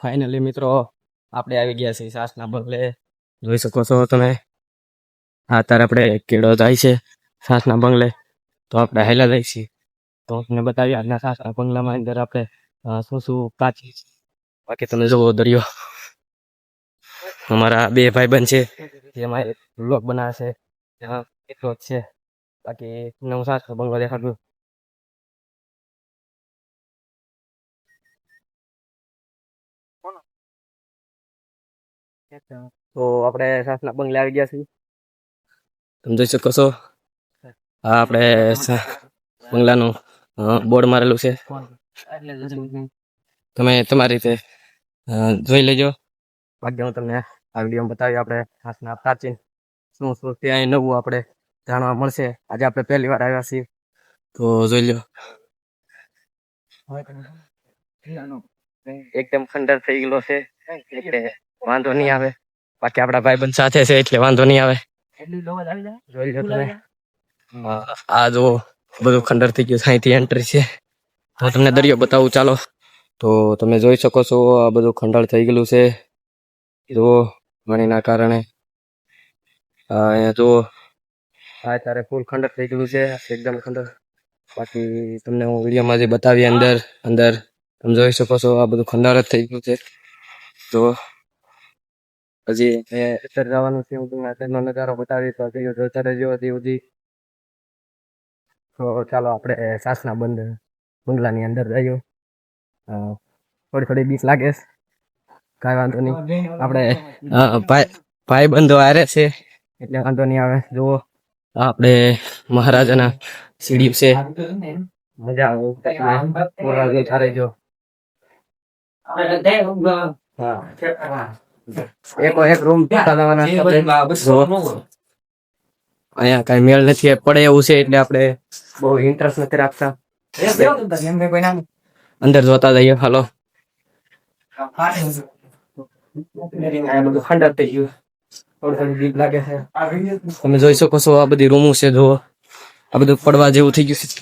Finally મિત્રો આપણે આવી ગયા છીએ સાસના બંગલે. જોઈ શકો છો તમે. અત્યારે આપણે કેળો જાય છે સાસના બંગલે. તો આપણે હાલ્યા જાય છીએ. તો તમને બતાવીએ આજના સાસના બંગલામાં અંદર આપણે શું શું પ્રાચીન છે. બાકી તમે જુઓ દરિયો. અમારા બે ભાઈબંધ છે જેમાં એક વ્લોગ બનાવે છે, ત્યાં એટલો જ છે. બાકી તમને હું સાસનો બંગલો દેખાડું. તો આપણે સાસના બંગલે આવી ગયા છીએ. તમે જોઈ શકો છો આ આપણે બંગલાનું બોર્ડ મારેલું છે. તમે તમારી રીતે જોઈ લેજો. બાકી હું તમને આ વિડીયોમાં બતાવી આપણે સાસના પ્રાચીન શું શું ત્યાં નવું આપણે જાણવા મળશે. આજે આપણે પહેલી વાર આવ્યા છીએ તો જોઈ લો. એકદમ ખંડર થઈ ગયેલો છે એટલે વાંધો નહીં આવે. બાકી આપણા ભાઈબંધ સાથે છે એટલે વાંધો નહીં આવે. જોઈ લો તમે. આ જો બધું ખંડર થઈ ગયું. અહીંથી એન્ટ્રી છે. તો તમને દરિયો બતાવું ચાલો. તો તમે જોઈ શકો છો આ બધું ખંડર થઈ ગયેલું છે. જુઓ પાણીના કારણે અહીંયા જુઓ આ ત્યારે ફૂલ ખંડર થઈ ગયેલું છે એકદમ ખંડર. બાકી તમને હું વિડીયોમાં જે બતાવી અંદર અંદર તમે જોઈ શકો છો આ બધું ખંડાર જ થઈ ગયું છે. તો હજી અત્યારે જવાનું છે. હું તમને અત્યારનો નજારો બતાવી તો જોતા રહેજો હજી સુધી. તો ચાલો આપણે સાસના બંગલાની અંદર જઈએ. થોડી થોડી બીક લાગે છે, કાંઈ વાંધો નહીં. આપણે ભાઈ બંધો હારે છે એટલે વાંધો નહીં આવે. જુઓ આપણે મહારાજાના સીડી છે. મજા આવે જોતા રહેજો. એક રૂમ અહીંયા કઈ મેળ નથી પડે એવું છે એટલે આપણે બહુ ઇન્ટરેસ્ટ નથી રાખતા. અંદર જોતા જઈએ. હાલો. બધું ખંડર થઈ ગયું. થોડી બીક લાગે છે. તમે જોઈ શકો છો આ બધી રૂમો છે. જુઓ આ બધું પડવા જેવું થઈ ગયું છે.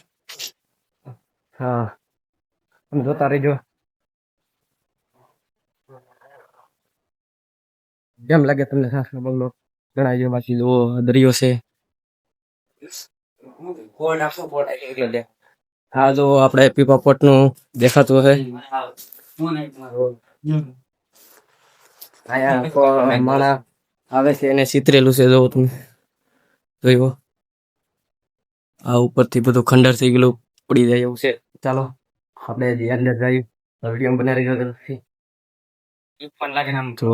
હા તમે જોતા રહેજો. કેમ લાગે તમને સાસનો બંગલો? જણાવજો. બાકી જુઓ દરિયો છે. હા જો આપણે પીપાપોટ નું દેખાતું હશે. અહીંયા માળા આવે છે એને ચિતરેલું છે. જો તમે જોયું આ ઉપરથી બધું ખંડર થઈ ગયેલું પડી જાય એવું છે. ચાલો આપણે જે અંદર જઈએ વિડીયો બનાવી રહ્યો પણ લાગે ને આમ તો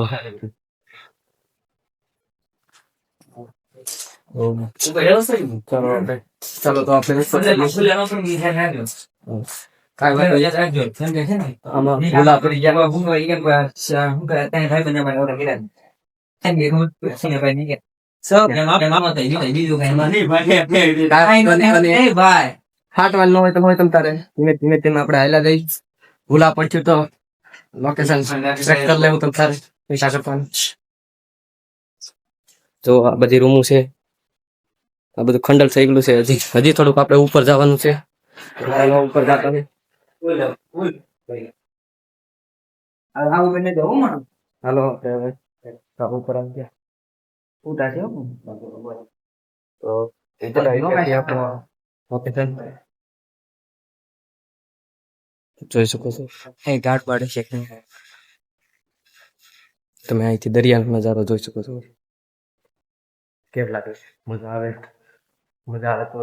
ચાલો તો આપણે ભૂલા પડી ગયા. ફાટવાનું ન હોય તો હોય તમ તારે ધીમે ધીમે ધીમે આપણે હાલ્યા જઈ. ભૂલા પડશું તો લોકેશન ચેક કરી લેવું તમ તારે પૈસા કરવાનું. તો આ બધી રૂમો છે. આ બધું ખંડર થઈ ગયેલું છે. હજી થોડુંક આપણે ઉપર જવાનું છે. ઉપર જતા હાલો ઉપર આવી ગયા. જોઈ શકો છો ગાઢ પાડે છે. તમે અહીંથી દરિયાનો નજારો જોઈ શકો છો. કેમ લાગે છે? મજા આવે? મજા આવે તો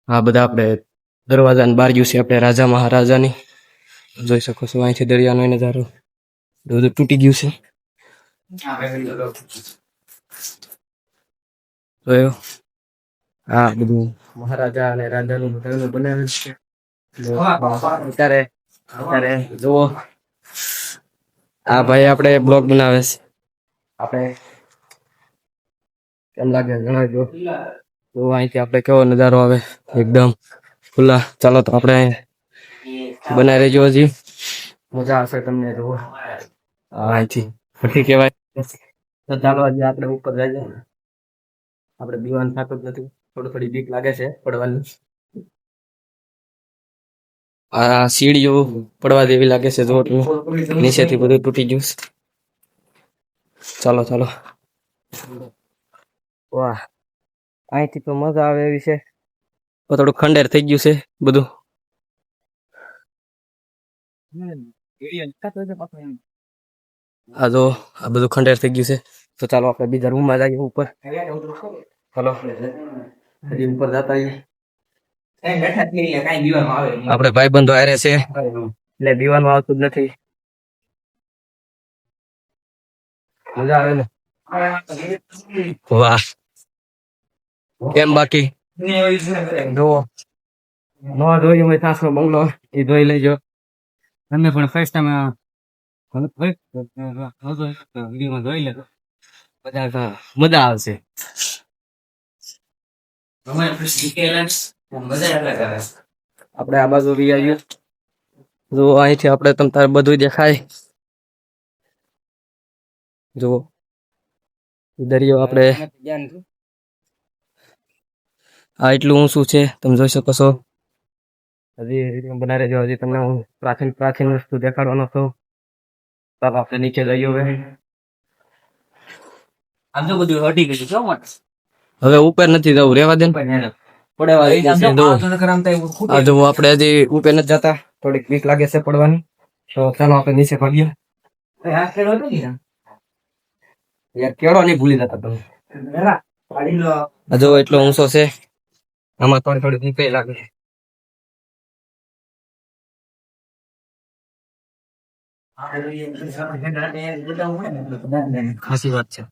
આ બધા આપણે દરવાજાની બારીઓ છે આપણે રાજા મહારાજાની. જોઈ શકો છો અહીંથી દરિયાનો નજારો બધું તૂટી ગયું છે. જોયો હા બધું મહારાજા અને રાજાનું બનાવેલું છે. અત્યારે જુઓ આ ભાઈ આપણે બ્લોગ બનાવે છે. આપણે કેમ લાગે જણાવજો. તો અહીંથી આપણે કેવો નજારો આવે એકદમ ખુલ્લા. ચાલો તો આપણે બનાવી રહેજો. હજી મજા આવશે તમને. જુઓ અહીંથી ભઠ્ઠી કહેવાય. તો ચાલો હજી આપણે ઉપર જઈએ. આપણે બીવાનું થતું જ નથી. થોડી બીક લાગે છે પડવાની. આ સીડીઓ પડવા દેવી લાગે છે. જો નીચેથી બધું તૂટી ગયું છે. ચાલો ચાલો. વાહ, અહીંથી તો મજા આવે એવી છે. તો થોડું ખંડેર થઈ ગયું છે બધું. આ જો આ બધું ખંડેર થઈ ગયું છે. તો ચાલો આપણે બીજા રૂમમાં જઈએ ઉપર. ચાલો હજી ઉપર જતા આવીએ. આપણે ભાઈબંધો હારે છે એટલે દીવાનું આવતું જ નથી. મજા આવે ને. વાહ, કેમ બાકી જુઓ નો જોયું હોય સાસરો બંગલો એ જોઈ લેજો. તમે પણ ફર્સ્ટ ટાઈમ વિડીયોમાં જોઈ લેજો. મજા આવશે. આપણે આ બાજુ બી આવ્યું. જો અહીંથી આપણે તમ તારે બધું દેખાય. જો દરિયો આપણે આ એટલું ઊંચું છે તમે જોઈ શકો છો. હજી બનાવી રહેજો. હજી તમને હું પ્રાચીન વસ્તુ દેખાડવાનો છું. ચાલો આપણે નીચે જઈએ હવે. આમ તો બધું હટી ગયું. હવે ઉપર નથી જવું, રેવા દે ને. આ જો આપણે હજી ઉપર નથી જતા, થોડીક બીક લાગે છે પડવાની. તો ચાલો આપણે નીચે પડીએ. યાર કેળો નહીં ભૂલી જતા તમે. જો એટલો ઊંચો છે, આમાં થોડી બીક લાગે. ખાસી વાત છે.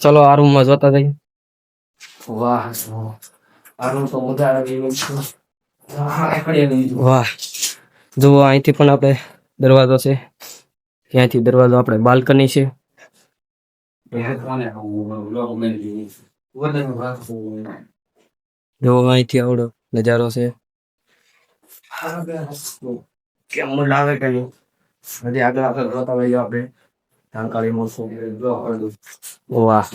ચલો આ રૂમમાં જોતા જઈએ. વાહ, આ રૂમ તો મજા આવે. વાહ, જુઓ અહીંથી પણ આપણે દરવાજો છે. ત્યાંથી દરવાજો આપણે બાલ્કની છે. જો અહીંથી આવડો નજારો છે. કેમ મજા આવે કે હજી આગળ જોતા હોઈએ આપણે. જાણકારી મળશે. વાહ,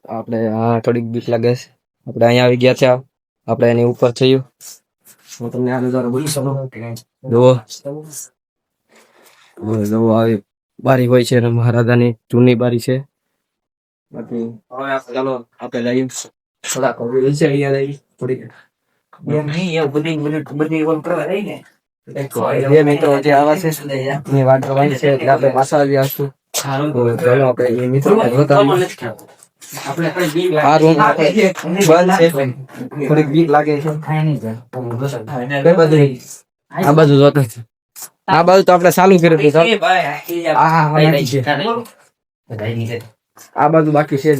આપણે હા થોડીક બીક લાગે છે. આપણે અહીંયા આવી ગયા છે. આપણે એની ઉપર થયું. હું તમને આ નજારો બોલી શકું. જુઓ જુઓ આવી બારી હોય છે. મહારાજાની જૂની બારી છે. બાકી ચાલો આપણે લઈએ થોડાક થોડીક બે મિત્રો જે આવા છે એની વાત કરવાની છે એટલે આપણે પાછા આવી આવશું. ચાલો આપણે એ મિત્રો આ રૂમ બંધ છે. થોડીક બીક લાગે છે. આ બાજુ જોતા છે. આ બાજુ તો આપણે ચાલુ કર્યું હતું. આ બાજુ બાકી છે.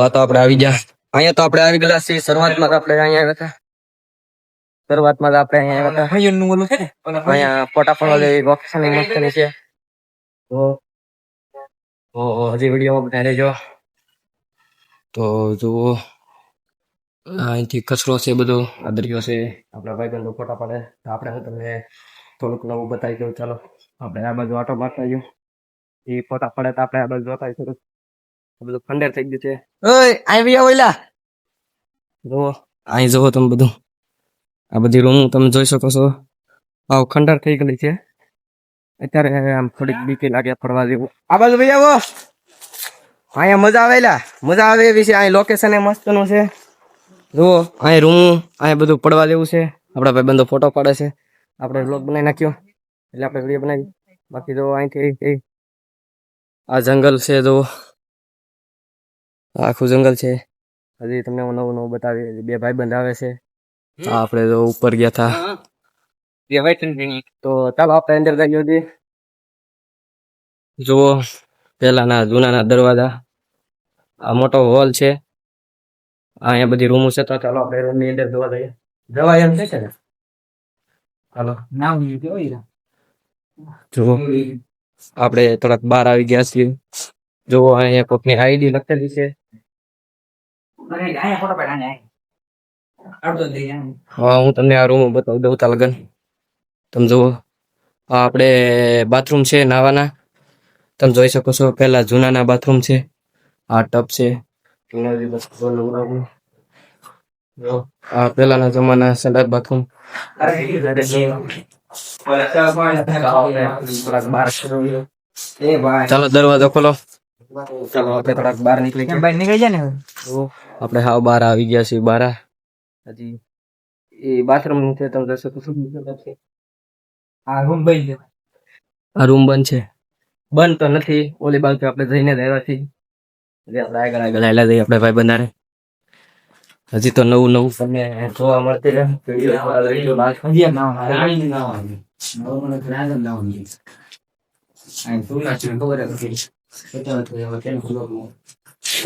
આ તો આપણે આવી ગયા. અહીંયા તો આપણે આવી ગયેલા છીએ. શરૂઆતમાં આપણે અહીંયા આવ્યા હતા. અહીંયા ફોટા પડવા જેવી લોકેશન મસ્ત છે. તો હજી વિડીયોમાં બનાવી રહેજો. તો જુઓ અહીંથી કચરો છે બધો. આ દરિયો છે. આપણા ભાઈબંધો ફોટા પાડે. આપણે હું તમને થોડુંક નવું બતાવી દઉં. ચાલો આપણે આ બાજુ આટો મારતા આવ્યું. એ ફોટા પડે તો આપણે આ બાજુ જોતા થોડુંક. બધું ખંડેર થઈ ગયું છે. ઓય આવી ઓલા જુઓ અહીં જુઓ તમે બધું. આ બધી રૂમ તમે જોઈ શકો છો. આવ ખંડેર થઈ ગયેલી છે. અત્યારે આમ થોડીક બીક લાગે ફરવા જેવું. આ બાજુ ભાઈ આવો. અહીંયા મજા આવેલા. મજા આવે એવી છે. અહીં લોકેશન એ મસ્ત નું છે. જુઓ અહીં રૂમ, અહીં બધું પડવા જેવું છે. આપણા ભાઈબંધો ફોટો પાડે છે. આપણે વ્લોગ બનાવી નાખ્યો એટલે આપણે વિડીયો બનાવી. બાકી જો અહીંથી આ જંગલ છે. જો આખું જંગલ છે. હજી તમને હું નવું નવું બતાવી. બે ભાઈબંધ આવે છે. આપણે જો ઉપર ગયા હતા. તો ચાલો આપણે અંદર જઈએ હતી. જુઓ પેલાના જૂનાના દરવાજા. આ મોટો હોલ છે. અહીંયા બધી રૂમો છે. તો ચાલો આપણે રૂમ ની અંદર જોવા જઈએ. જવા એમ છે ને. ચાલો જુઓ આપણે થોડાક બહાર આવી ગયા છીએ. જુઓ અહીંયા કોકની આઈડી લખેલી છે. હા હું તમને આ રૂમ બતાવી દઉં. લગન તમે જુઓ આ આપણે બાથરૂમ છે નાવાના. તમે જોઈ શકો છો પેલા જૂનાના બાથરૂમ છે. આ ટબ છે. જૂનાજી બાથરૂમ નવરાવું. જો આ પેલાના જમાના સંડાસ બાથરૂમ. ચાલો દરવાજો ખોલો. ચાલો આપણે થોડાક બહાર નીકળી ગયા. બહાર નીકળી જાય ને તો આપણે હાવ બહાર આવી ગયા છીએ. બહાર હજી એ બાથરૂમ છે. તમે જોઈ શકો છો. આ રૂમ બંધ છે. આ રૂમ બંધ છે. બંધ તો નથી. ઓલી બાજુ આપણે જઈને જ આવ્યા છીએ. એટલે આપણે આગળ આગળ હાલ્યા જઈએ આપણે ભાઈ બંધારે. હજી તો નવું નવું તમને જોવા મળતી રહે.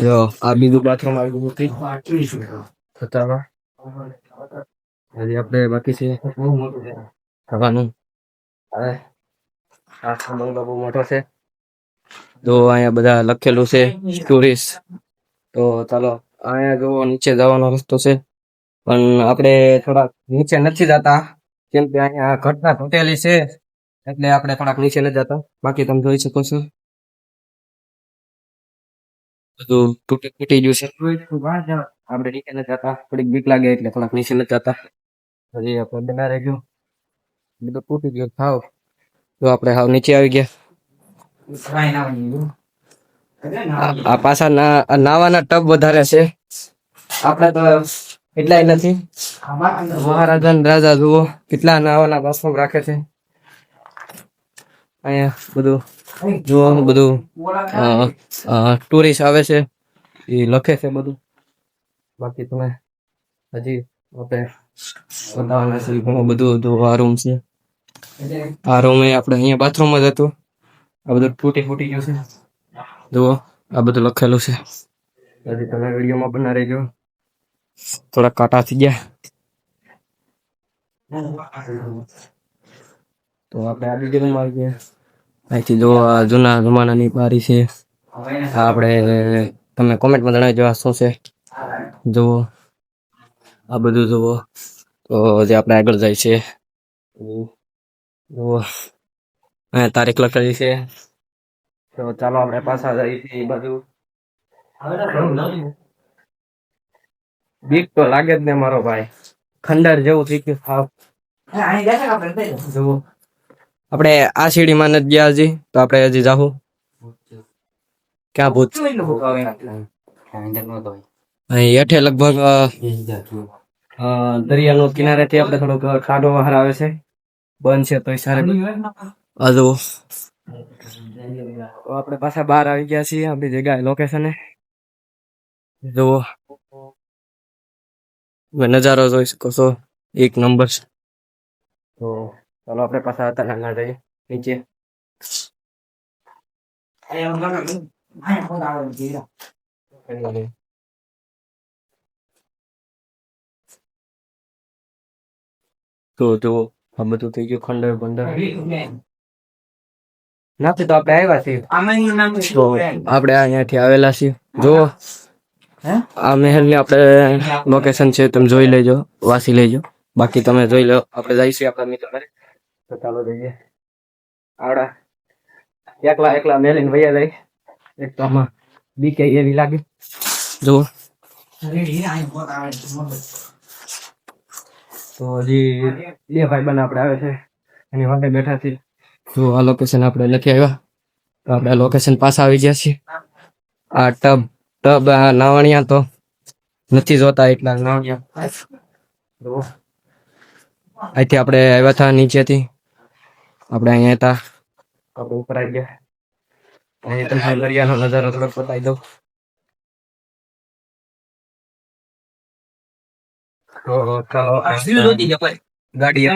જો આ બીજું બાથરૂમ આવી ગયું હતું. છતાંમાં હજી આપણે બાકી છે થવાનું. હવે આ બંગલો બહુ મોટો છે. જો અહીંયા બધા લખેલું છે ટુરિસ્ટ. તો ચાલો અહીંયા જો નીચે જવાનો રસ્તો છે. પણ આપણે થોડાક નીચે નથી જતા કેમ કે અહીંયા ઘટના તૂટેલી છે. એટલે આપણે થોડાક નીચે નથી જતા. બાકી તમે જોઈ શકો છો બધું તૂટી ગયું છે. આપણે નીચે નથી જતા. થોડીક બીક લાગે એટલે થોડાક નીચે નથી જતા. હજી આપણે બના રહી ગયું બધું તૂટી ગયું થાવ. તો આપણે હાવ નીચે આવી ગયા. આ પાછા નાવાના ટબ વધારે છે. આપણે તો એટલાય નથી. મહારાજા ને રાજા જુઓ કેટલા નાવાના બાથરૂમ રાખે છે. અહીંયા બધું જુઓ બધું ટુરિસ્ટ આવે છે એ લખે છે બધું. બાકી તમે હજી આપણે બતાવવાના છે ઘણું બધું. આ રૂમ છે. આ રૂમ એ આપણે અહીંયા બાથરૂમ જ હતું. આ બધું ફૂટી ગયું છે. જુઓ આ બધું લખેલું છે. હજી તમે વિડીયોમાં બના રહેજો. થોડા કાંટા થઈ ગયા. તો આપણે આ બીજી રૂમ આવી ગયા. અહીંથી જો આ જૂના જમાનાની બારી છે. આ આપણે તમે કોમેન્ટમાં જણાવજો આ શું છે. જુઓ આ બધું જુઓ. તો જે આપણે આગળ જાય છે જુઓ અહીંયા તારીખ લખેલી છે. તો ચાલો આપણે પાછા જઈએ એ બાજુ. બીક તો લાગે જ ને મારો ભાઈ. ખંડર જેવું થઈ ગયું સાવ. જુઓ આપણે આ સીડીમાં નથી ગયા હજી. તો આપણે હજી જાહું. ક્યાં ભૂત અહીં હેઠે લગભગ દરિયાનો કિનારેથી આપણે થોડોક ખાડો બહાર આવે છે. બંધ છે તો સારે હજુ આપણે પાછા બહાર આવી ગયા છીએ આપણી જગ્યાએ લોકેશને. જુઓ નજારો જોઈ શકો છો એક નંબર. તો ચાલો આપણે પાછા હતા ના જઈએ નીચે. તો જુઓ આ બધું થઈ ગયું ખંડર બંડર. નથી તો આપણે આવ્યા છીએ. તો આપણે અહીંયાથી આવેલા છીએ. જો આ મહેલ ની આપણે લોકેશન છે તમે જોઈ લેજો વાસી લેજો. બાકી તમે જોઈ લો. આપણે જઈશું આપણા મિત્રો ઘરે. તો ચાલો જઈએ. આવડા એકલા મેલીને વૈયા જાય. એક તો આમાં બીકે એવી લાગે. જુઓ તો હજી બે ભાઈ બને આપણે આવે છે એની વાંધે બેઠા છીએ. તો આ લોકેશન આપણે નથી આવ્યા. તો આપણે લોકેશન પાછા આવી ગયા છીએ. આ ટબ નાવણિયા તો નથી જોતા એટલા નાવણિયા. અહીંથી આપણે આવ્યા હતા નીચેથી. આપણે અહીંયા હતા આપણે ઉપર આવી ગયા. અહીં તમને દરિયાનો નજારો થોડોક બતાવી દઉં. તો ચાલો ગાડી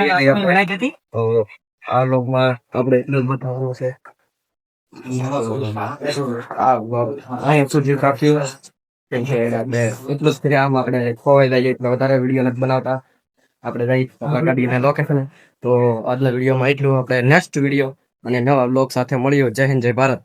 આ લોકમાં આપણે એટલું જ બતાવવાનું છે. અહીંયા સુધી કાપ્યું એટલું જ આમ આપણે ખોવાઈ જાય એટલે વધારે વિડીયો નથી બનાવતા. આપણે જઈ ગાડીને લોકેશન. તો આજના વિડીયોમાં એટલું. આપણે નેક્સ્ટ વિડીયો અને નવા બ્લોગ સાથે મળ્યો. જય હિન્દ જય ભારત.